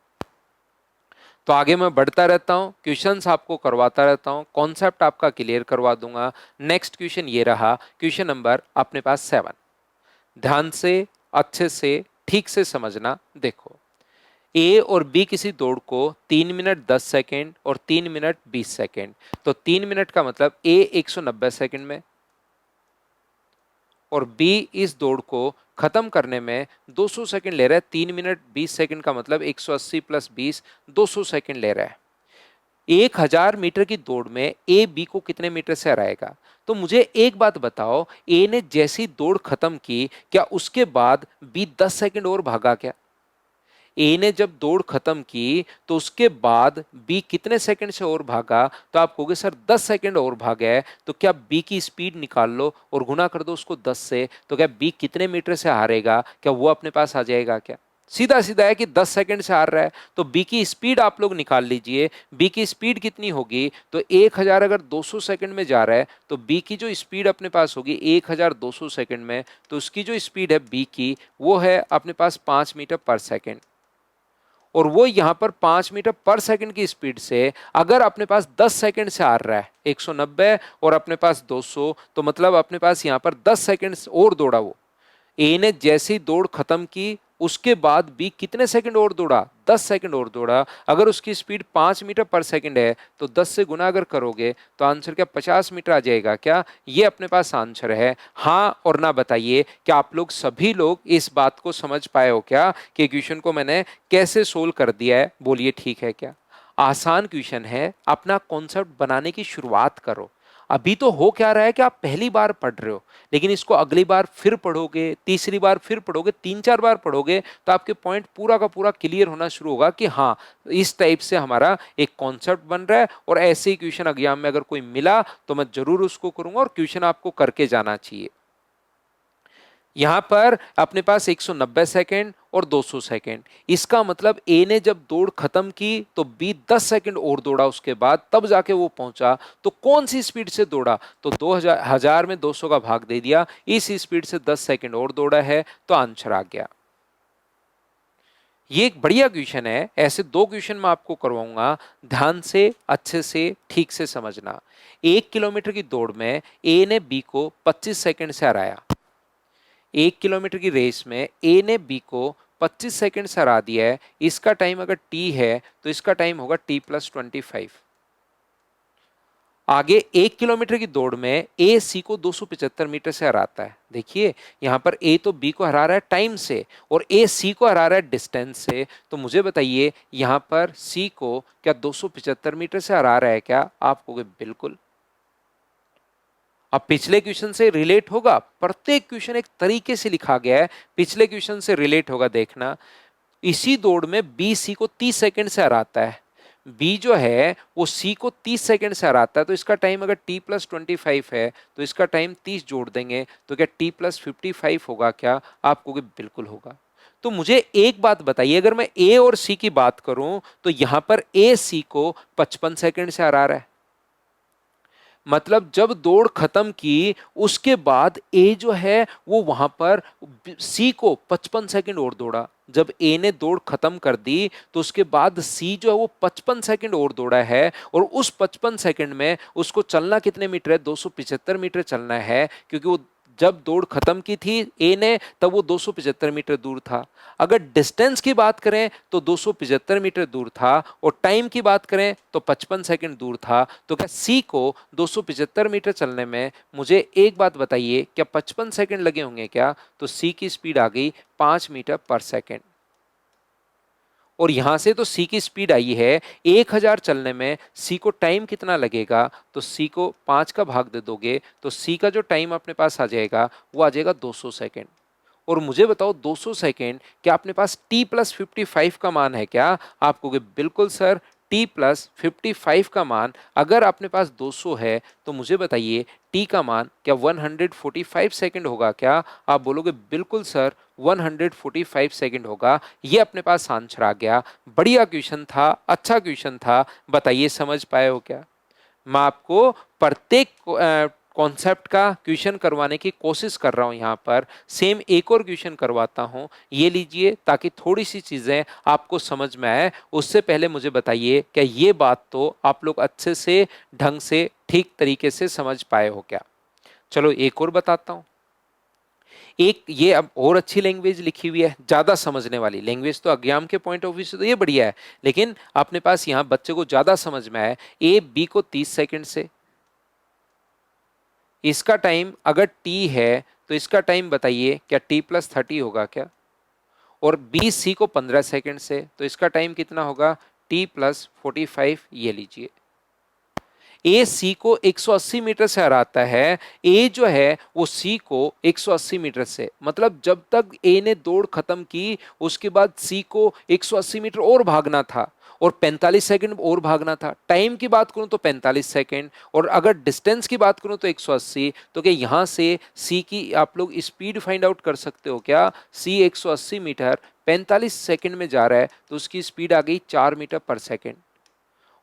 तो आगे मैं बढ़ता रहता हूं, क्वेश्चंस आपको करवाता रहता हूं, कॉन्सेप्ट आपका क्लियर करवा दूंगा। नेक्स्ट क्वेश्चन ये रहा, क्वेश्चन नंबर अपने पास 7। ध्यान से, अच्छे से, ठीक से समझना। देखो, ए और बी किसी दौड़ को 3 मिनट 10 सेकेंड और 3 मिनट 20 सेकेंड, तो 3 मिनट का मतलब ए 190 सेकेंड में और बी इस दौड़ को खत्म करने में 200 सेकंड ले रहा है। 3 मिनट 20 सेकंड का मतलब 180 + 20, 200 सेकंड ले रहा है। 1000 मीटर की दौड़ में ए बी को कितने मीटर से हराएगा? तो मुझे एक बात बताओ, ए ने जैसी दौड़ खत्म की, क्या उसके बाद बी 10 सेकंड और भागा क्या? ए ने जब दौड़ खत्म की तो उसके बाद बी कितने सेकंड से और भागा? तो आप कहोगे सर 10 सेकंड और भागा है। तो क्या बी की स्पीड निकाल लो और गुना कर दो उसको 10 से, तो क्या बी कितने मीटर से हारेगा? क्या वो अपने पास आ जाएगा क्या? सीधा सीधा है कि 10 सेकंड से हार रहा है, तो बी की स्पीड आप लोग निकाल लीजिए। बी की स्पीड कितनी होगी? तो 1000 अगर 200 सेकंड में जा रहा है तो बी की जो स्पीड अपने पास होगी 1200 सेकंड में, तो उसकी जो स्पीड है बी की वो है अपने पास 5 मीटर पर सेकंड। और वो यहां पर 5 मीटर पर सेकंड की स्पीड से अगर अपने पास 10 सेकंड से आ रहा है 190 और अपने पास 200, तो मतलब अपने पास यहां पर 10 सेकंड और दौड़ा वो। ए ने जैसी दौड़ खत्म की उसके बाद बी कितने सेकंड और दौड़ा? 10 सेकंड और दौड़ा। अगर उसकी स्पीड 5 मीटर पर सेकंड है तो 10 से गुना अगर करोगे तो आंसर क्या 50 मीटर आ जाएगा क्या? ये अपने पास आंसर है। हाँ और ना बताइए, क्या आप लोग सभी लोग इस बात को समझ पाए हो क्या कि क्वेश्चन को मैंने कैसे सोल्व कर दिया है? बोलिए ठीक है क्या? आसान क्वेश्चन है, अपना कॉन्सेप्ट बनाने की शुरुआत करो। अभी तो हो क्या रहा है कि आप पहली बार पढ़ रहे हो, लेकिन इसको अगली बार फिर पढ़ोगे, तीसरी बार फिर पढ़ोगे, 3-4 बार पढ़ोगे तो आपके पॉइंट पूरा का पूरा क्लियर होना शुरू होगा कि हाँ इस टाइप से हमारा एक कॉन्सेप्ट बन रहा है। और ऐसे ही क्वेश्चन एग्जाम में अगर कोई मिला तो मैं जरूर उसको करूंगा और क्वेश्चन आपको करके जाना चाहिए। यहां पर अपने पास 190 सेकंड और 200 सेकंड, इसका मतलब ए ने जब दौड़ खत्म की तो बी 10 सेकंड और दौड़ा उसके बाद तब जाके वो पहुंचा। तो कौन सी स्पीड से दौड़ा? तो 2000 में 200 का भाग दे दिया, इस स्पीड से 10 सेकंड और दौड़ा है, तो आंसर आ गया। ये एक बढ़िया क्वेश्चन है, ऐसे 2 क्वेश्चन मैं आपको करवाऊंगा, ध्यान से, अच्छे से, ठीक से समझना। 1 किलोमीटर की दौड़ में ए ने बी को 25 सेकंड से हराया। 1 किलोमीटर की रेस में ए ने बी को 25 सेकंड से हरा दिया है। इसका टाइम अगर टी है तो इसका टाइम होगा t+25। आगे 1 किलोमीटर की दौड़ में ए सी को 275 मीटर से हराता है। देखिए यहां पर ए तो बी को हरा रहा है टाइम से और ए सी को हरा रहा है डिस्टेंस से। तो मुझे बताइए यहां पर सी को क्या 275 मीटर से हरा रहा है क्या? आप कहोगे बिल्कुल। अब पिछले क्वेश्चन से रिलेट होगा, प्रत्येक क्वेश्चन एक तरीके से लिखा गया है, पिछले क्वेश्चन से रिलेट होगा। देखना, इसी दौड़ में बी सी को 30 सेकंड से हराता है। बी जो है वो सी को 30 सेकंड से हराता है, तो इसका टाइम अगर t+25 है तो इसका टाइम 30 जोड़ देंगे तो क्या t+55 होगा क्या? आप कहोगे बिल्कुल होगा। तो मुझे एक बात बताइए, अगर मैं ए और सी की बात करूं तो यहां पर ए सी को 55 सेकंड से हरा रहा है, मतलब जब दौड़ खत्म की उसके बाद ए जो है वो वहां पर सी को 55 सेकंड और दौड़ा। जब ए ने दौड़ खत्म कर दी तो उसके बाद सी जो है वो 55 सेकंड और दौड़ा है, और उस 55 सेकंड में उसको चलना कितने मीटर है, 275 मीटर चलना है, क्योंकि वो जब दौड़ खत्म की थी ए ने तब वो 275 मीटर दूर था। अगर डिस्टेंस की बात करें तो 275 मीटर दूर था, और टाइम की बात करें तो 55 सेकंड दूर था। तो क्या सी को 275 मीटर चलने में, मुझे एक बात बताइए, क्या 55 सेकंड लगे होंगे क्या? तो सी की स्पीड आ गई 5 मीटर पर सेकंड। और यहां से तो सी की स्पीड आई है 1000 चलने में, सी को टाइम कितना लगेगा? तो सी को 5 का भाग दे दोगे तो सी का जो टाइम अपने पास आ जाएगा वो आ जाएगा 200 सेकंड। और मुझे बताओ 200 सेकेंड क्या अपने पास t+55 का मान है क्या? आप कहोगे बिल्कुल सर, t+55 का मान अगर अपने पास 200 है तो मुझे बताइए t का मान क्या 145 सेकेंड होगा क्या? आप बोलोगे बिल्कुल सर 145 सेकेंड होगा। ये अपने पास आंसर आ गया। बढ़िया क्वेश्चन था, अच्छा क्वेश्चन था। बताइए समझ पाए हो क्या? मैं आपको प्रत्येक कॉन्सेप्ट का क्वेश्चन करवाने की कोशिश कर रहा हूं। यहां पर सेम एक और क्वेश्चन करवाता हूं, ये लीजिए, ताकि थोड़ी सी चीजें आपको समझ में आए। उससे पहले मुझे बताइए क्या ये बात तो आप लोग अच्छे से, ढंग से, ठीक तरीके से समझ पाए हो क्या? चलो एक और बताता हूं। एक ये अब और अच्छी लैंग्वेज लिखी हुई है, ज्यादा समझने वाली लैंग्वेज। तो एग्जाम के पॉइंट ऑफ व्यू से तो ये बढ़िया है, लेकिन अपने पास यहाँ बच्चे को ज्यादा समझ में आए। ए बी को 30 सेकंड से, इसका टाइम अगर टी है तो इसका टाइम बताइए क्या t+30 होगा क्या? और बी सी को 15 सेकंड से, तो इसका टाइम कितना होगा? t+45। ये लीजिए, ए सी को 180 मीटर से हराता है, ए जो है वो सी को 180 मीटर से, मतलब जब तक ए ने दौड़ खत्म की उसके बाद सी को 180 मीटर और भागना था, और 45 सेकंड और भागना था। टाइम की बात करूं तो 45 सेकंड, और अगर डिस्टेंस की बात करूं तो 180। तो क्या यहां से सी की आप लोग स्पीड फाइंड आउट कर सकते हो क्या? सी 180 मीटर 45 सेकंड में जा रहा है, तो उसकी स्पीड आ गई 4 मीटर पर सेकंड।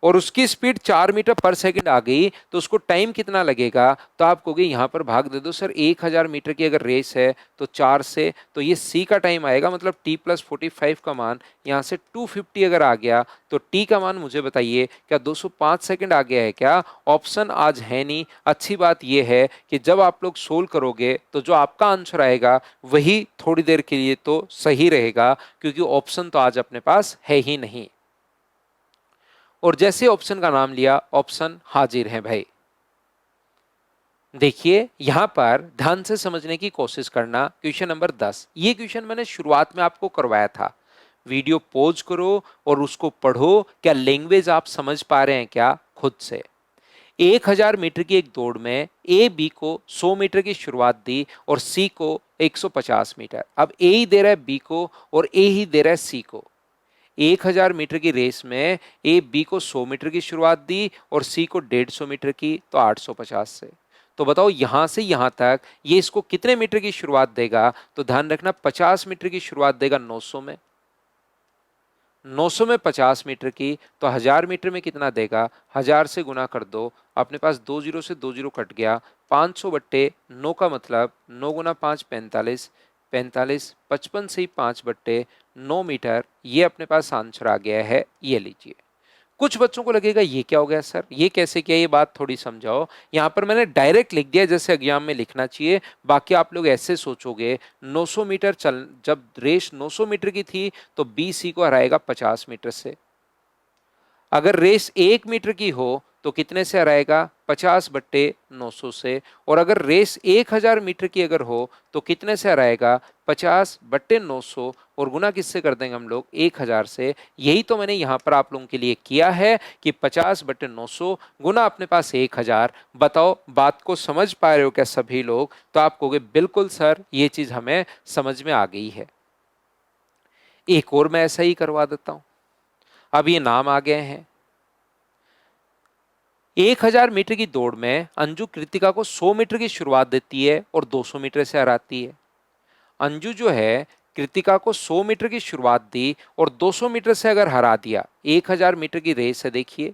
और उसकी स्पीड 4 मीटर पर सेकंड आ गई तो उसको टाइम कितना लगेगा? तो आप कहोगे यहां पर भाग दे दो सर, 1000 मीटर की अगर रेस है तो 4 से, तो ये सी का टाइम आएगा, मतलब t+45 का मान यहां से 250 अगर आ गया तो टी का मान मुझे बताइए क्या 205 सेकंड आ गया है क्या? ऑप्शन आज है नहीं। अच्छी बात यह है कि जब आप लोग सोल्व करोगे तो जो आपका आंसर आएगा वही थोड़ी देर के लिए तो सही रहेगा, क्योंकि ऑप्शन तो आज अपने पास है ही नहीं। और जैसे ऑप्शन का नाम लिया, ऑप्शन हाजिर है भाई। देखिए यहां पर ध्यान से समझने की कोशिश करना। क्वेश्चन नंबर 10, ये क्वेश्चन मैंने शुरुआत में आपको करवाया था। वीडियो पॉज करो और उसको पढ़ो। क्या लैंग्वेज आप समझ पा रहे हैं क्या खुद से? 1000 मीटर की एक दौड़ में ए बी को 100 मीटर की शुरुआत दी और सी को 150 मीटर। अब ए ही दे रहा है बी को और ए ही दे रहा है सी को। 1000 मीटर की रेस में ए बी को 100 मीटर की शुरुआत दी और सी को 150 मीटर की, तो 850 से। तो बताओ यहां से यहां तक ये इसको कितने मीटर की शुरुआत देगा? तो ध्यान रखना 50 मीटर की शुरुआत देगा 900 में, 900 में 50 मीटर की, तो 1000 मीटर में कितना देगा? 1000 से गुना कर दो, अपने पास 2 जीरो से 2 जीरो कट गया, 500/9 का मतलब 9 गुना 5 45, 45 55 से ही 5/9 मीटर। ये अपने पास आंसर आ गया है। ये लीजिए। कुछ बच्चों को लगेगा ये क्या हो गया सर, ये कैसे किया? ये बात थोड़ी समझाओ। यहां पर मैंने डायरेक्ट लिख दिया जैसे एग्जाम में लिखना चाहिए। बाकी आप लोग ऐसे सोचोगे 900 मीटर चल, जब रेस 900 मीटर की थी तो बी सी को हराएगा 50 मीटर से। अगर रेस 1 मीटर की हो तो कितने से हराएगा? 50/900 से। और अगर रेस 1000 मीटर की अगर हो तो कितने से हराएगा? 50/900, और गुना किससे कर देंगे हम लोग? 1000 से। यही तो मैंने यहाँ पर आप लोगों के लिए किया है कि 50/900 गुना अपने पास 1000। बताओ बात को समझ पा रहे हो क्या सभी लोग? तो आप कहोगे बिल्कुल सर, ये चीज हमें समझ में आ गई है। एक और मैं ऐसा ही करवा देता हूं। अब ये नाम आ गए हैं। 1000 मीटर की दौड़ में अंजू कृतिका को 100 मीटर की शुरुआत देती है और 200 मीटर से हराती है। अंजू जो है कृतिका को 100 मीटर की शुरुआत दी और 200 मीटर से अगर हरा दिया, 1000 मीटर की रेस है देखिए,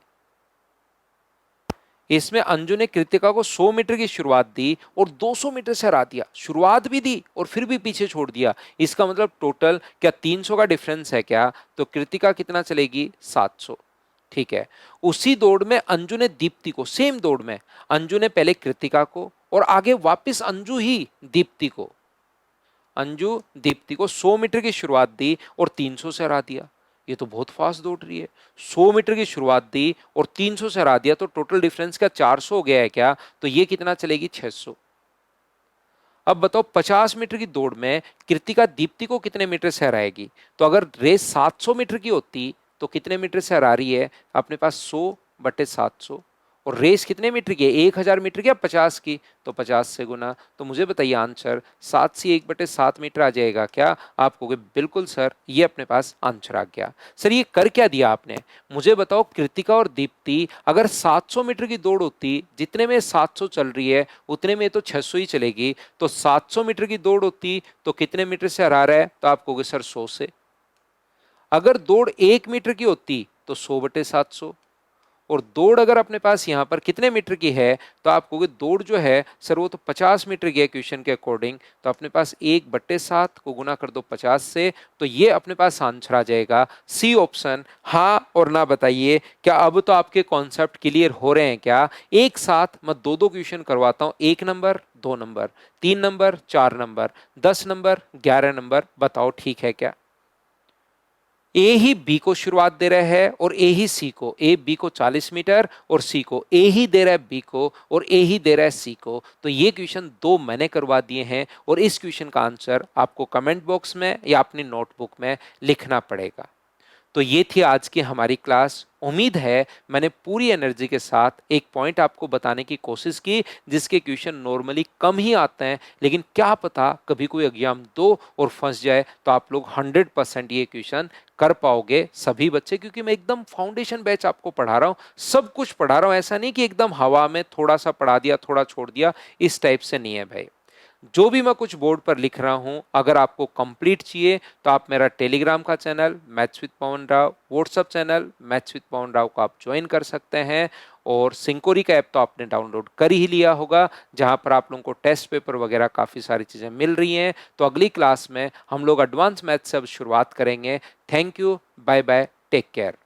इसमें अंजू ने कृतिका को 100 मीटर की शुरुआत दी और 200 मीटर से हरा दिया, शुरुआत भी दी और फिर भी पीछे छोड़ दिया। इसका मतलब टोटल क्या 300 का डिफरेंस है क्या? तो कृतिका कितना चलेगी? 700। ठीक है। उसी दौड़ में अंजू ने दीप्ति को, सेम दौड़ में अंजू ने पहले कृतिका को और आगे वापस अंजू ही दीप्ति को, अंजू दीप्ति को 100 मीटर की शुरुआत दी और 300 से हरा दिया। ये तो बहुत फास्ट दौड़ रही है। 100 मीटर की शुरुआत दी और 300 से हरा दिया, तो टोटल डिफरेंस क्या 400 हो गया है क्या? तो ये कितना चलेगी? 600। अब बताओ 50 मीटर की दौड़ में कृतिका दीप्ति को कितने मीटर से हराएगी? तो अगर रेस 700 मीटर की होती तो कितने मीटर से हरा रही है? अपने पास 100/700। और रेस कितने मीटर की है? 1000 मीटर की या 50 की? तो 50 से गुना। तो मुझे बताइए आंसर 7 से 1/7 मीटर आ जाएगा क्या? आप कहोगे बिल्कुल सर, ये अपने पास आंसर आ गया। सर ये कर क्या दिया आपने? मुझे बताओ कृतिका और दीप्ति अगर 700 मीटर की दौड़ होती, जितने में 700 चल रही है उतने में तो 600 ही चलेगी, तो 700 मीटर की दौड़ होती तो कितने मीटर से हरा रहा है? तो आप कहोगे सर 100 से। अगर दौड़ 1 मीटर की होती तो 100/700। और दौड़ अगर अपने पास यहां पर कितने मीटर की है? तो आप कहोगे दौड़ जो है सर वो तो 50 मीटर की है क्वेश्चन के अकॉर्डिंग, तो अपने पास 1/7 को गुना कर दो 50 से, तो ये अपने पास आंसर आ जाएगा सी ऑप्शन। हाँ और ना बताइए, क्या अब तो आपके कॉन्सेप्ट क्लियर हो रहे हैं क्या? एक साथ मैं दो दो क्वेश्चन करवाता हूं, 1 number 2 number 3 number 4 number 10 number 11 number, बताओ ठीक है क्या? ए ही बी को शुरुआत दे रहा है और ए ही सी को, ए बी को 40 मीटर और सी को, ए ही दे रहा है बी को और ए ही दे रहा है सी को। तो ये क्वेश्चन दो मैंने करवा दिए हैं और इस क्वेश्चन का आंसर आपको कमेंट बॉक्स में या अपनी नोटबुक में लिखना पड़ेगा। तो ये थी आज की हमारी क्लास। उम्मीद है मैंने पूरी एनर्जी के साथ एक पॉइंट आपको बताने की कोशिश की जिसके क्वेश्चन नॉर्मली कम ही आते हैं, लेकिन क्या पता कभी कोई एग्जाम दो और फंस जाए तो आप लोग 100% ये क्वेश्चन कर पाओगे सभी बच्चे, क्योंकि मैं एकदम फाउंडेशन बैच आपको पढ़ा रहा हूँ, सब कुछ पढ़ा रहा हूँ। ऐसा नहीं कि एकदम हवा में थोड़ा सा पढ़ा दिया थोड़ा छोड़ दिया, इस टाइप से नहीं है भाई। जो भी मैं कुछ बोर्ड पर लिख रहा हूं अगर आपको कंप्लीट चाहिए तो आप मेरा टेलीग्राम का channel maths with Pawan Rao, WhatsApp channel maths with Pawan Rao को आप ज्वाइन कर सकते हैं। और सिंकोरी का ऐप तो आपने डाउनलोड कर ही लिया होगा, जहां पर आप लोगों को टेस्ट पेपर वगैरह काफ़ी सारी चीज़ें मिल रही हैं। तो अगली क्लास में हम लोग एडवांस मैथ्स से अब शुरुआत करेंगे। Thank you, bye bye, take care.